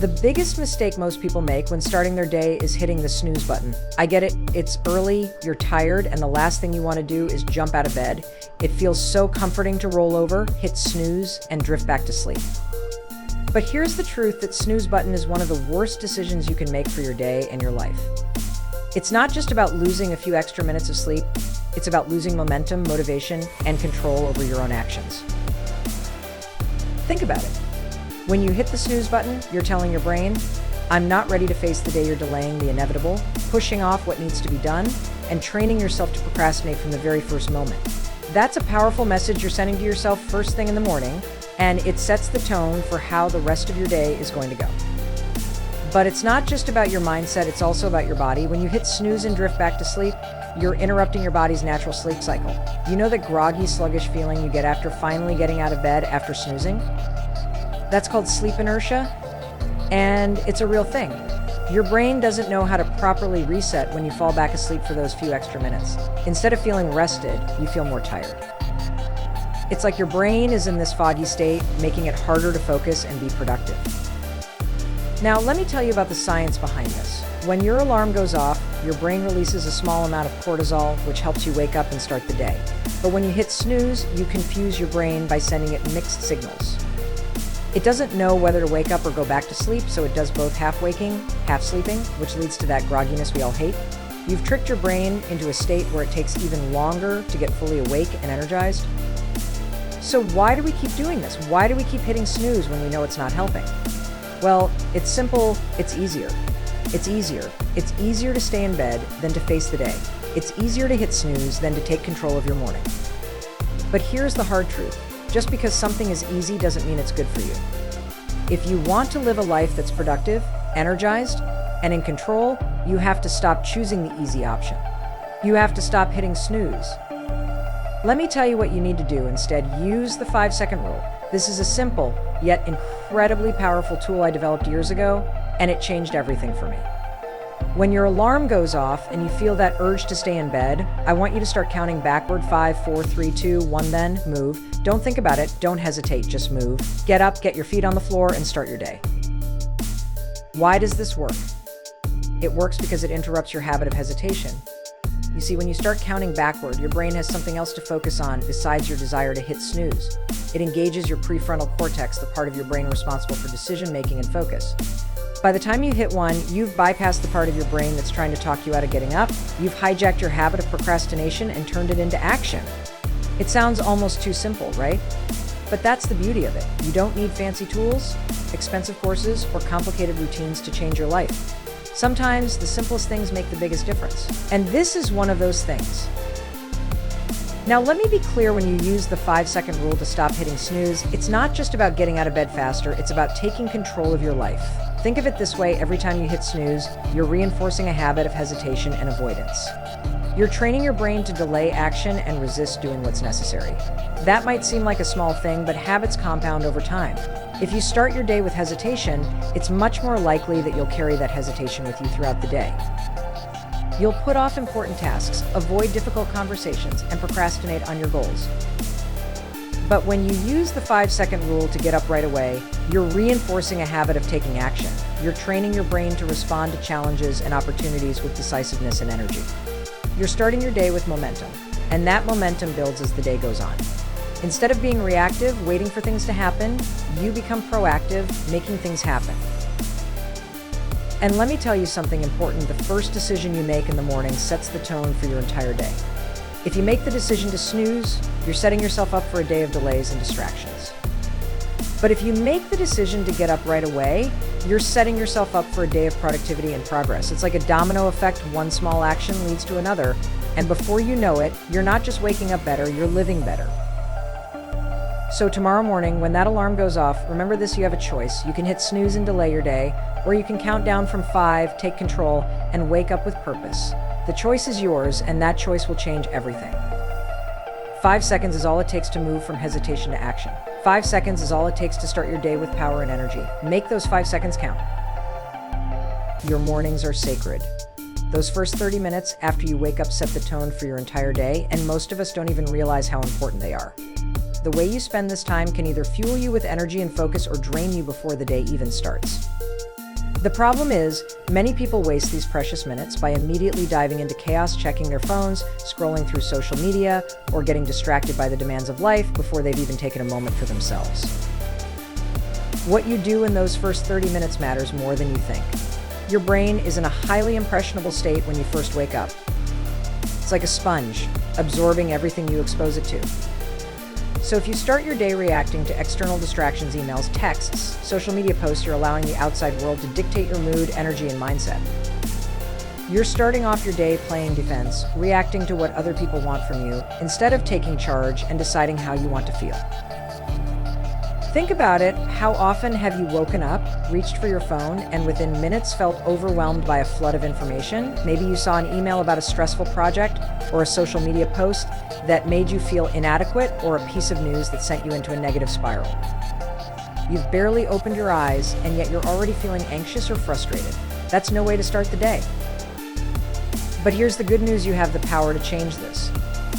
The biggest mistake most people make when starting their day is hitting the snooze button. I get it, it's early, you're tired, and the last thing you want to do is jump out of bed. It feels so comforting to roll over, hit snooze, and drift back to sleep. But here's the truth that snooze button is one of the worst decisions you can make for your day and your life. It's not just about losing a few extra minutes of sleep, it's about losing momentum, motivation, and control over your own actions. Think about it. When you hit the snooze button, you're telling your brain, I'm not ready to face the day you're delaying the inevitable, pushing off what needs to be done, and training yourself to procrastinate from the very first moment. That's a powerful message you're sending to yourself first thing in the morning, and it sets the tone for how the rest of your day is going to go. But it's not just about your mindset, it's also about your body. When you hit snooze and drift back to sleep, you're interrupting your body's natural sleep cycle. You know that groggy, sluggish feeling you get after finally getting out of bed after snoozing? That's called sleep inertia, and it's a real thing. Your brain doesn't know how to properly reset when you fall back asleep for those few extra minutes. Instead of feeling rested, you feel more tired. It's like your brain is in this foggy state, making it harder to focus and be productive. Now, let me tell you about the science behind this. When your alarm goes off, your brain releases a small amount of cortisol, which helps you wake up and start the day. But when you hit snooze, you confuse your brain by sending it mixed signals. It doesn't know whether to wake up or go back to sleep, so it does both half waking, half sleeping, which leads to that grogginess we all hate. You've tricked your brain into a state where it takes even longer to get fully awake and energized. So why do we keep doing this? Why do we keep hitting snooze when we know it's not helping? Well, it's simple, it's easier. It's easier. It's easier to stay in bed than to face the day. It's easier to hit snooze than to take control of your morning. But here's the hard truth. Just because something is easy doesn't mean it's good for you. If you want to live a life that's productive, energized, and in control, you have to stop choosing the easy option. You have to stop hitting snooze. Let me tell you what you need to do instead. Use the 5-second rule. This is a simple, yet incredibly powerful tool I developed years ago, and it changed everything for me. When your alarm goes off and you feel that urge to stay in bed, I want you to start counting backward. 5, 4, 3, 2, 1, then move. Don't think about it. Don't hesitate. Just move. Get up, get your feet on the floor, and start your day. Why does this work? It works because it interrupts your habit of hesitation. You see, when you start counting backward, your brain has something else to focus on besides your desire to hit snooze. It engages your prefrontal cortex, the part of your brain responsible for decision-making and focus. By the time you hit 1, you've bypassed the part of your brain that's trying to talk you out of getting up. You've hijacked your habit of procrastination and turned it into action. It sounds almost too simple, right? But that's the beauty of it. You don't need fancy tools, expensive courses, or complicated routines to change your life. Sometimes the simplest things make the biggest difference. And this is one of those things. Now, let me be clear, when you use the 5-second rule to stop hitting snooze, it's not just about getting out of bed faster, it's about taking control of your life. Think of it this way: every time you hit snooze, you're reinforcing a habit of hesitation and avoidance. You're training your brain to delay action and resist doing what's necessary. That might seem like a small thing, but habits compound over time. If you start your day with hesitation, it's much more likely that you'll carry that hesitation with you throughout the day. You'll put off important tasks, avoid difficult conversations, and procrastinate on your goals. But when you use the 5-second rule to get up right away, you're reinforcing a habit of taking action. You're training your brain to respond to challenges and opportunities with decisiveness and energy. You're starting your day with momentum, and that momentum builds as the day goes on. Instead of being reactive, waiting for things to happen, you become proactive, making things happen. And let me tell you something important: the first decision you make in the morning sets the tone for your entire day. If you make the decision to snooze, you're setting yourself up for a day of delays and distractions. But if you make the decision to get up right away, you're setting yourself up for a day of productivity and progress. It's like a domino effect. One small action leads to another, and before you know it, you're not just waking up better, you're living better. So tomorrow morning, when that alarm goes off, remember this: you have a choice. You can hit snooze and delay your day, or you can count down from 5, take control, and wake up with purpose. The choice is yours, and that choice will change everything. 5 seconds is all it takes to move from hesitation to action. 5 seconds is all it takes to start your day with power and energy. Make those 5 seconds count. Your mornings are sacred. Those first 30 minutes after you wake up set the tone for your entire day, and most of us don't even realize how important they are. The way you spend this time can either fuel you with energy and focus or drain you before the day even starts. The problem is, many people waste these precious minutes by immediately diving into chaos, checking their phones, scrolling through social media, or getting distracted by the demands of life before they've even taken a moment for themselves. What you do in those first 30 minutes matters more than you think. Your brain is in a highly impressionable state when you first wake up. It's like a sponge, absorbing everything you expose it to. So if you start your day reacting to external distractions, emails, texts, social media posts, you're allowing the outside world to dictate your mood, energy, and mindset. You're starting off your day playing defense, reacting to what other people want from you, instead of taking charge and deciding how you want to feel. Think about it. How often have you woken up, reached for your phone, and within minutes felt overwhelmed by a flood of information? Maybe you saw an email about a stressful project or a social media post that made you feel inadequate, or a piece of news that sent you into a negative spiral. You've barely opened your eyes, and yet you're already feeling anxious or frustrated. That's no way to start the day. But here's the good news: you have the power to change this.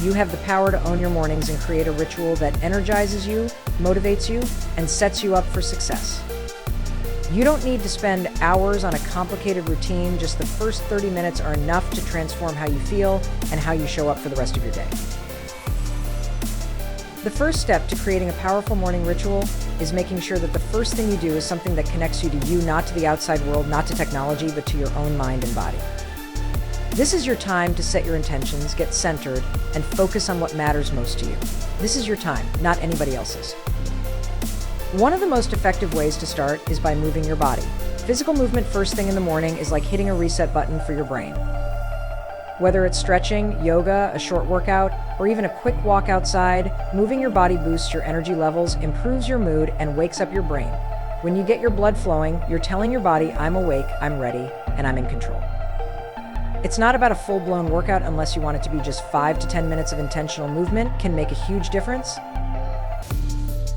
You have the power to own your mornings and create a ritual that energizes you, motivates you, and sets you up for success. You don't need to spend hours on a complicated routine. Just the first 30 minutes are enough to transform how you feel and how you show up for the rest of your day. The first step to creating a powerful morning ritual is making sure that the first thing you do is something that connects you to you, not to the outside world, not to technology, but to your own mind and body. This is your time to set your intentions, get centered, and focus on what matters most to you. This is your time, not anybody else's. One of the most effective ways to start is by moving your body. Physical movement first thing in the morning is like hitting a reset button for your brain. Whether it's stretching, yoga, a short workout, or even a quick walk outside, moving your body boosts your energy levels, improves your mood, and wakes up your brain. When you get your blood flowing, you're telling your body, I'm awake, I'm ready, and I'm in control. It's not about a full-blown workout unless you want it to be just 5 to 10 minutes of intentional movement can make a huge difference.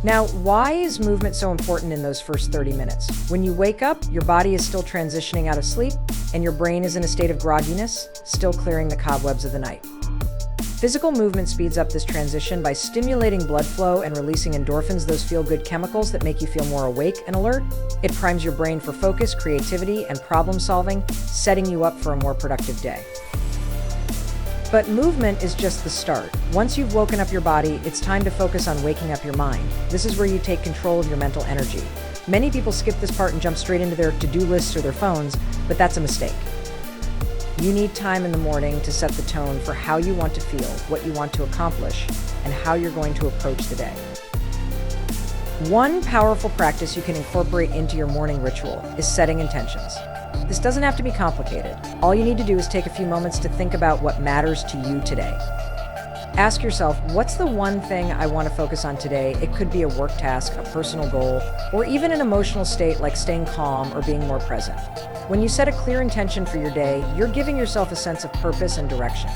Now, why is movement so important in those first 30 minutes? When you wake up, your body is still transitioning out of sleep, and your brain is in a state of grogginess, still clearing the cobwebs of the night. Physical movement speeds up this transition by stimulating blood flow and releasing endorphins, those feel-good chemicals that make you feel more awake and alert. It primes your brain for focus, creativity, and problem-solving, setting you up for a more productive day. But movement is just the start. Once you've woken up your body, it's time to focus on waking up your mind. This is where you take control of your mental energy. Many people skip this part and jump straight into their to-do lists or their phones, but that's a mistake. You need time in the morning to set the tone for how you want to feel, what you want to accomplish, and how you're going to approach the day. One powerful practice you can incorporate into your morning ritual is setting intentions. This doesn't have to be complicated. All you need to do is take a few moments to think about what matters to you today. Ask yourself, what's the one thing I want to focus on today? It could be a work task, a personal goal, or even an emotional state like staying calm or being more present. When you set a clear intention for your day, you're giving yourself a sense of purpose and direction.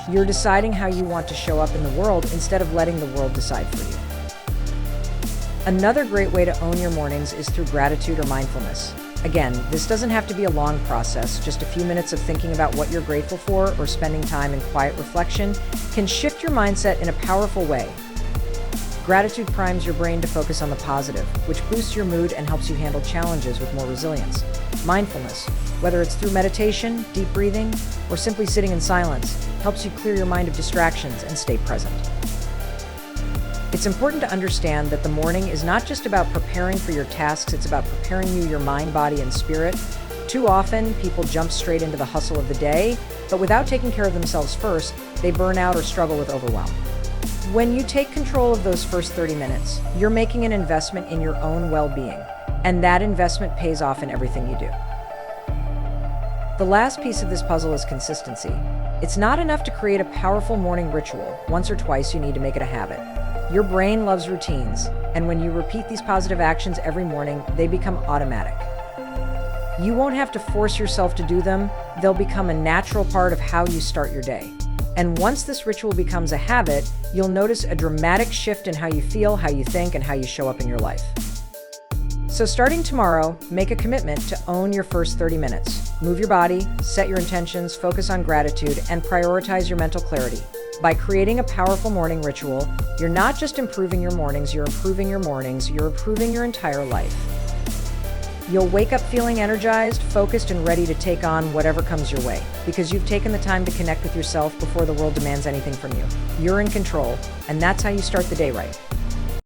You're deciding how you want to show up in the world instead of letting the world decide for you. Another great way to own your mornings is through gratitude or mindfulness. Again, this doesn't have to be a long process. Just a few minutes of thinking about what you're grateful for or spending time in quiet reflection can shift your mindset in a powerful way. Gratitude primes your brain to focus on the positive, which boosts your mood and helps you handle challenges with more resilience. Mindfulness, whether it's through meditation, deep breathing, or simply sitting in silence, helps you clear your mind of distractions and stay present. It's important to understand that the morning is not just about preparing for your tasks, it's about preparing you, your mind, body, and spirit. Too often, people jump straight into the hustle of the day, but without taking care of themselves first, they burn out or struggle with overwhelm. When you take control of those first 30 minutes, you're making an investment in your own well-being, and that investment pays off in everything you do. The last piece of this puzzle is consistency. It's not enough to create a powerful morning ritual. Once or twice, you need to make it a habit. Your brain loves routines, and when you repeat these positive actions every morning, they become automatic. You won't have to force yourself to do them. They'll become a natural part of how you start your day. And once this ritual becomes a habit, you'll notice a dramatic shift in how you feel, how you think, and how you show up in your life. So starting tomorrow, make a commitment to own your first 30 minutes. Move your body, set your intentions, focus on gratitude, and prioritize your mental clarity. By creating a powerful morning ritual, you're not just improving your mornings, you're improving your entire life. You'll wake up feeling energized, focused, and ready to take on whatever comes your way, because you've taken the time to connect with yourself before the world demands anything from you. You're in control, and that's how you start the day right.